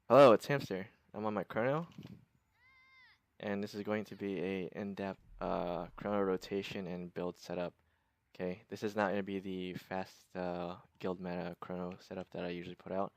Hello, it's Hamster. I'm on my Chrono, and this is going to be a in-depth Chrono rotation and build setup. Okay, this is not going to be the fast guild meta Chrono setup that I usually put out.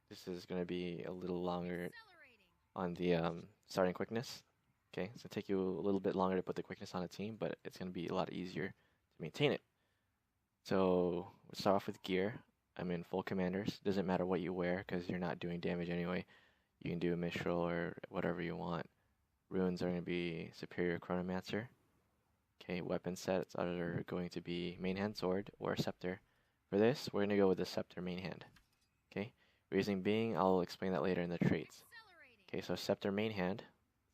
This is going to be a little longer on the starting quickness. Okay, it's going to take you a little bit longer to put the quickness on a team, but it's going to be a lot easier to maintain it. So we'll start off with gear. I'm in full commanders. Doesn't matter what you wear because you're not doing damage anyway. You can do a Mistral or whatever you want. Runes are going to be Superior Chronomancer. Okay, weapon sets are going to be Main Hand Sword or Scepter. For this, we're going to go with the Scepter main hand. Okay, reason being, I'll explain that later in the traits. Okay, so Scepter main hand.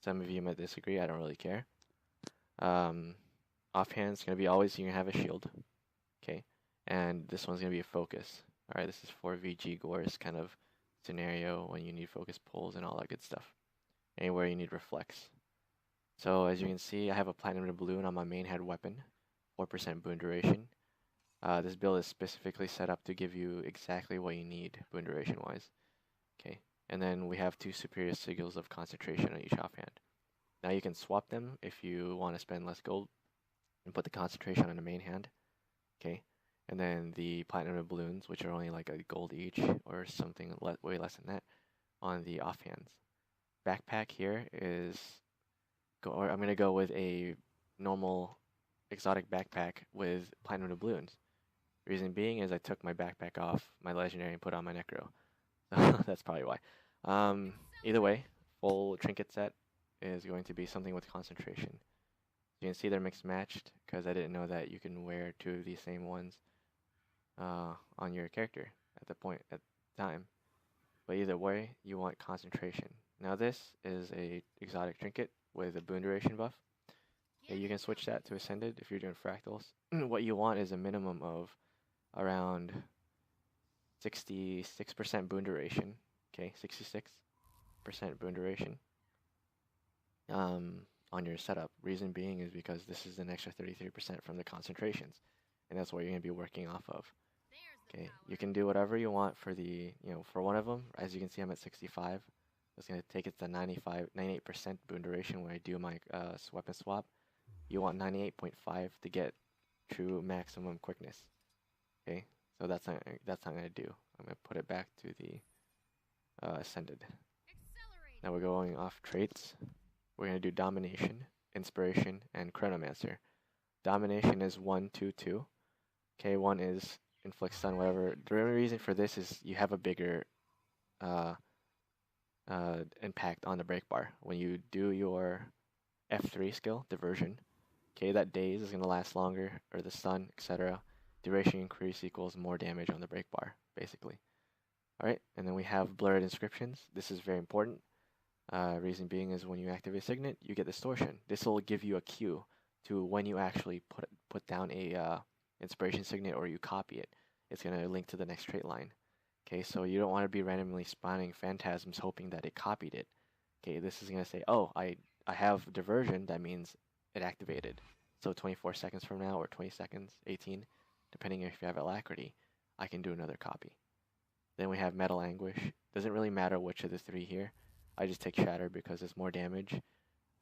Some of you might disagree, I don't really care. Offhand is going to be always you can have a shield. Okay, and this one's going to be a focus. Alright, this is for VG Gore's kind of scenario when you need focus pulls and all that good stuff. Anywhere you need reflex. So as you can see, I have a platinum doubloon on my main head weapon, 4% boon duration. This build is specifically set up to give you exactly what you need boon duration wise. Okay, and then we have 2 superior sigils of concentration on each offhand. Now you can swap them if you want to spend less gold and put the concentration on the main hand. Okay, and then the platinum doubloons, which are only like a gold each or something way less than that, on the offhands. Backpack here is I'm gonna go with a normal exotic backpack with platinum doubloons. Reason being is I took my backpack off my legendary and put on my necro. So that's probably why. Either way, full trinket set is going to be something with concentration. You can see they're mixed matched because I didn't know that you can wear 2 of these same ones on your character at the time. But either way, you want concentration. Now this is a exotic trinket with a boon duration buff. Okay, you can switch that to Ascended if you're doing fractals. What you want is a minimum of around 66% boon duration. Okay, 66% boon duration on your setup. Reason being is because this is an extra 33% from the concentrations, and that's what you're going to be working off of. Okay, you can do whatever you want for the, for one of them. As you can see, I'm at 65. It's going to take it to 98% boon duration when I do my weapon swap. You want 98.5 to get true maximum quickness. Okay, so that's not I'm going to do. I'm going to put it back to the Ascended. Now we're going off traits. We're going to do Domination, Inspiration, and Chronomancer. Domination is 1, 2, 2. Okay, 1 is inflict stun, whatever. The only reason for this is you have a bigger impact on the break bar. When you do your F3 skill, Diversion, okay, that daze is going to last longer, or the stun, etc. Duration increase equals more damage on the break bar, basically. Alright, and then we have Blurred Inscriptions. This is very important. Reason being is when you activate Signet, you get Distortion. This will give you a cue to when you actually put down a Inspiration Signet or you copy it. It's going to link to the next trait line. Okay, so you don't want to be randomly spawning phantasms hoping that it copied it. Okay, this is going to say, oh, I have Diversion, that means it activated. So 24 seconds from now, or 20 seconds, 18, depending if you have Alacrity, I can do another copy. Then we have Metal Anguish. Doesn't really matter which of the 3 here. I just take Shatter because it's more damage.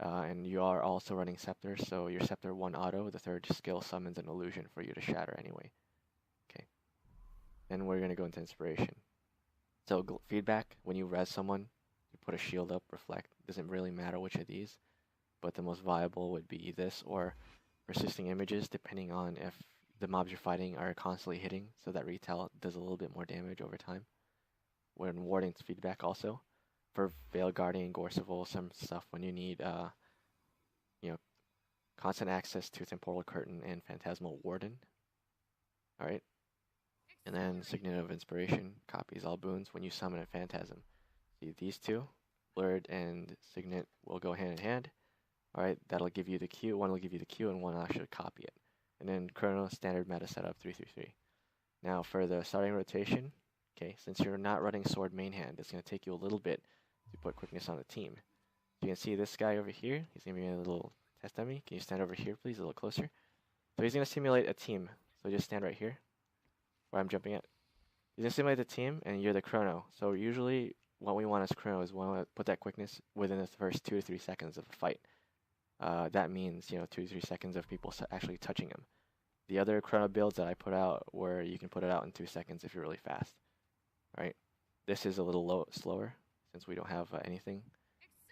And you are also running Scepter, so your Scepter 1 auto, the 3rd skill summons an illusion for you to shatter anyway. Okay. Then we're going to go into Inspiration. So feedback, when you res someone, you put a shield up, reflect. Doesn't really matter which of these, but the most viable would be this or Persisting Images, depending on if the mobs you're fighting are constantly hitting, so that retail does a little bit more damage over time. When warding feedback also. For Veil Guardian, Gorseval, some stuff when you need constant access to Temporal Curtain and Phantasmal Warden. Alright. And then Signet of Inspiration copies all boons when you summon a Phantasm. See these two, Blurred and Signet, will go hand in hand. Alright, that'll give you the Q, one will give you the Q and one will actually copy it. And then Chrono standard meta setup 333. Now for the starting rotation, okay, since you're not running sword main hand, it's going to take you a little bit to put quickness on the team. You can see this guy over here, he's going to be a little test dummy. Can you stand over here please, a little closer? So he's going to simulate a team. So just stand right here, where I'm jumping at. He's going to simulate the team and you're the Chrono. So usually what we want as Chrono is we want to put that quickness within the first 2 to 3 seconds of the fight. That means, 2 to 3 seconds of people actually touching him. The other Chrono builds that I put out where you can put it out in 2 seconds if you're really fast, right? This is a little slower since we don't have anything.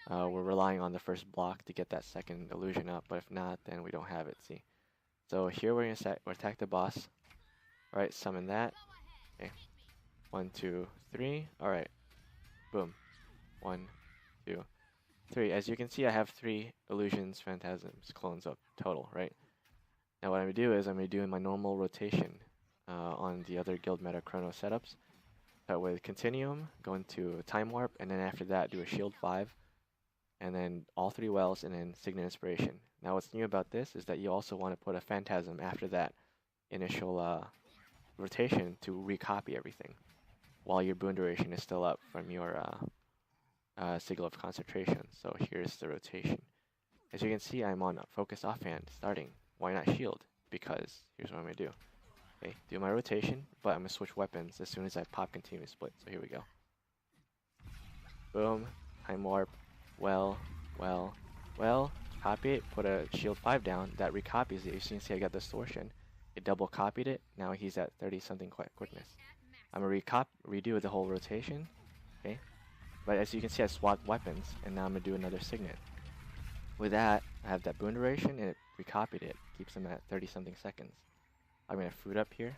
We're relying on the first block to get that second illusion up, but if not, then we don't have it, see? So here we're gonna attack the boss. Alright, summon that. Okay. 1, 2, 3. Alright. Boom. 1, 2, 3. As you can see, I have 3 illusions, phantasms, clones up total, right? Now what I'm gonna do is I'm gonna do my normal rotation on the other guild meta Chrono setups. Start with Continuum, go into Time Warp, and then after that do a Shield 5, and then all 3 wells, and then Signet Inspiration. Now what's new about this is that you also want to put a Phantasm after that initial rotation to recopy everything, while your boon duration is still up from your Sigil of Concentration. So here's the rotation. As you can see, I'm on Focus Offhand starting. Why not Shield? Because here's what I'm going to do. Okay, do my rotation, but I'm going to switch weapons as soon as I pop Continuous Split. So here we go. Boom, Time Warp, well, copy it, put a Shield 5 down, that recopies it. As you can see, I got Distortion. It double copied it, now he's at 30 something quickness. I'm going to redo the whole rotation, okay? But as you can see, I swapped weapons, and now I'm going to do another Signet. With that, I have that boon duration, and it recopied it, keeps him at 30 something seconds. I'm going to food up here.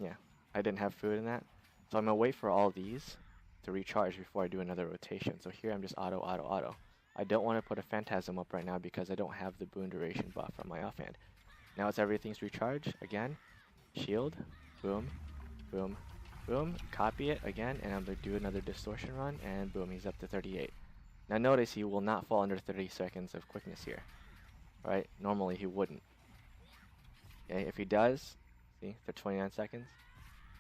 Yeah, I didn't have food in that. So I'm going to wait for all these to recharge before I do another rotation. So here I'm just auto. I don't want to put a Phantasm up right now because I don't have the boon duration buff on my offhand. Now it's everything's recharged. Again, Shield, boom, boom, boom, copy it again, and I'm going to do another Distortion run, and boom, he's up to 38. Now notice he will not fall under 30 seconds of quickness here, right? Normally he wouldn't. Okay, if he does, see, for 29 seconds,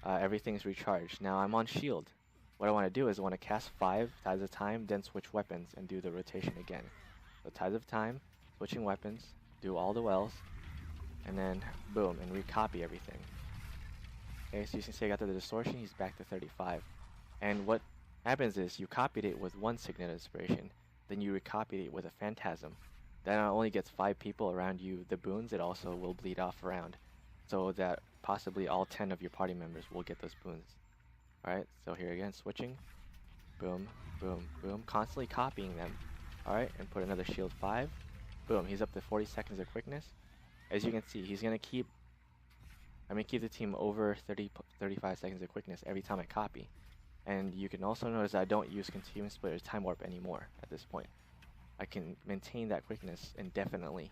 everything's recharged. Now I'm on Shield. What I want to do is I want to cast 5 Tides of Time, then switch weapons and do the rotation again. So Tides of Time, switching weapons, do all the wells, and then boom, and recopy everything. Okay, so you can see I got the Distortion, he's back to 35. And what happens is you copied it with 1 Signet Inspiration, then you recopied it with a Phantasm. That not only gets 5 people around you the boons, it also will bleed off around, so that possibly all 10 of your party members will get those boons. Alright, so here again, switching. Boom, boom, boom, constantly copying them. Alright, and put another Shield 5. Boom, he's up to 40 seconds of quickness. As you can see, he's going to keep the team over 35 seconds of quickness every time I copy. And you can also notice that I don't use Continuous Split or Time Warp anymore at this point. I can maintain that quickness indefinitely,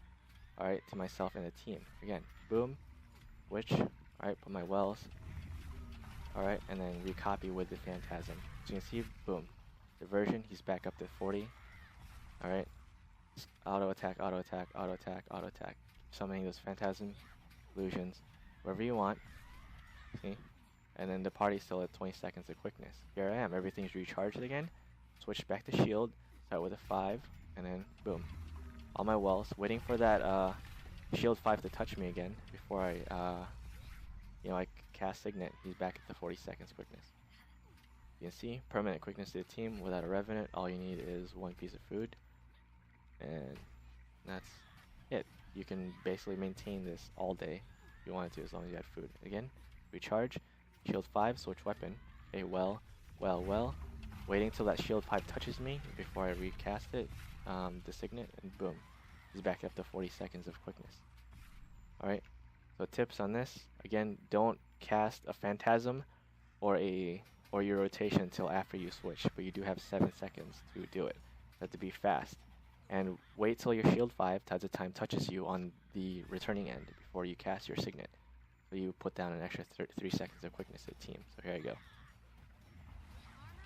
alright, to myself and the team. Again, boom, switch, alright, put my wells, alright, and then recopy with the Phantasm. So you can see, boom, diversion, he's back up to 40, alright, auto attack, summoning those Phantasm, illusions, wherever you want, see, and then the party's still at 20 seconds of quickness. Here I am, everything's recharged again, switch back to Shield, start with a 5, and then boom, all my wells, waiting for that Shield 5 to touch me again before I I cast Signet. He's back at the 40 seconds quickness. You can see permanent quickness to the team without a Revenant. All you need is 1 piece of food, and that's it. You can basically maintain this all day if you wanted to, as long as you had food. Again, recharge, Shield 5, switch weapon. Okay, well, waiting till that Shield 5 touches me before I recast it, the Signet, and boom, he's back up to 40 seconds of quickness. Alright, so tips on this, again, don't cast a Phantasm or your rotation until after you switch, but you do have 7 seconds to do it. You have to be fast. And wait till your Shield 5, Tides of Time, touches you on the returning end before you cast your Signet. So you put down an extra 3 seconds of quickness to the team. So here I go.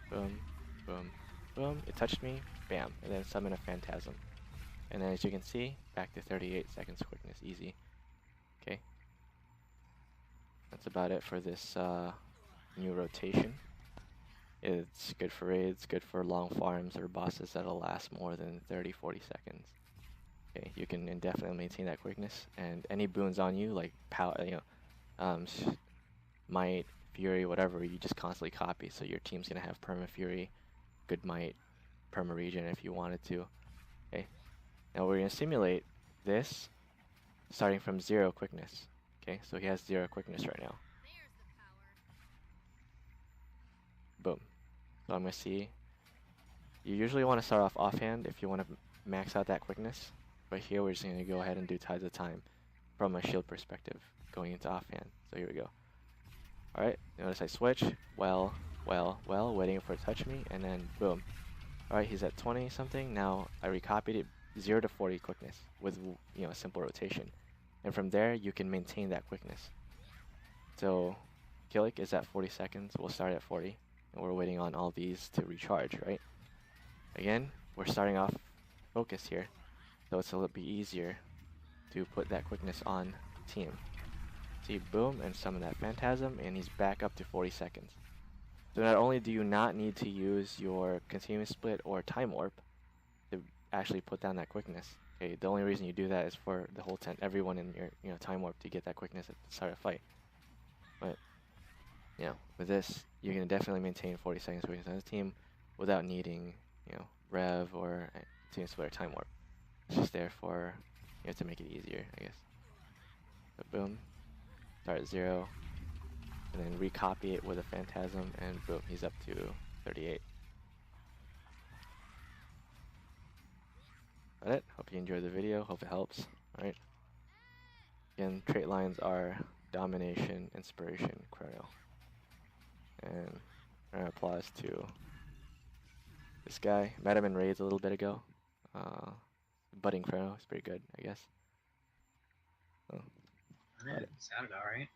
Boom, boom, boom, it touched me, bam, and then summon a Phantasm. And then as you can see, back to 38 seconds quickness, easy. Okay. That's about it for this new rotation. It's good for raids, good for long farms or bosses that'll last more than 30-40 seconds. Okay, you can indefinitely maintain that quickness, and any boons on you, like Might, Fury, whatever, you just constantly copy, so your team's gonna have Perma Fury, good might perma regen if you wanted to. Okay. Now we're gonna simulate this starting from 0 quickness. Okay, so he has 0 quickness right now. Boom. So I'm gonna see. You usually want to start off offhand if you want to max out that quickness. But here we're just gonna go ahead and do Tides of Time from a shield perspective, going into offhand. So here we go. Alright, notice I switch, waiting for it to touch me, and then boom. Alright, he's at 20 something. Now I recopied it 0 to 40 quickness with, you know, a simple rotation. And from there you can maintain that quickness. So Killick is at 40 seconds, we'll start at 40. And we're waiting on all these to recharge, right? Again, we're starting off focus here. So it's a little bit easier to put that quickness on team. See, boom, and summon that Phantasm, and he's back up to 40 seconds. So not only do you not need to use your continuous split or time warp to actually put down that quickness. Okay, the only reason you do that is for the whole everyone in your time warp to get that quickness at the start of fight. But with this, you can definitely maintain 40 seconds quickness on the team without needing Rev or continuous split or time warp. It's just there for to make it easier, I guess. So boom. Start at 0, and then recopy it with a Phantasm, and boom, he's up to 38. That's it. Hope you enjoyed the video. Hope it helps. Alright. Again, trait lines are Domination, Inspiration, Chrono. And applause to this guy. Met him in raids a little bit ago. Budding Chrono is pretty good, I guess. It sounded alright.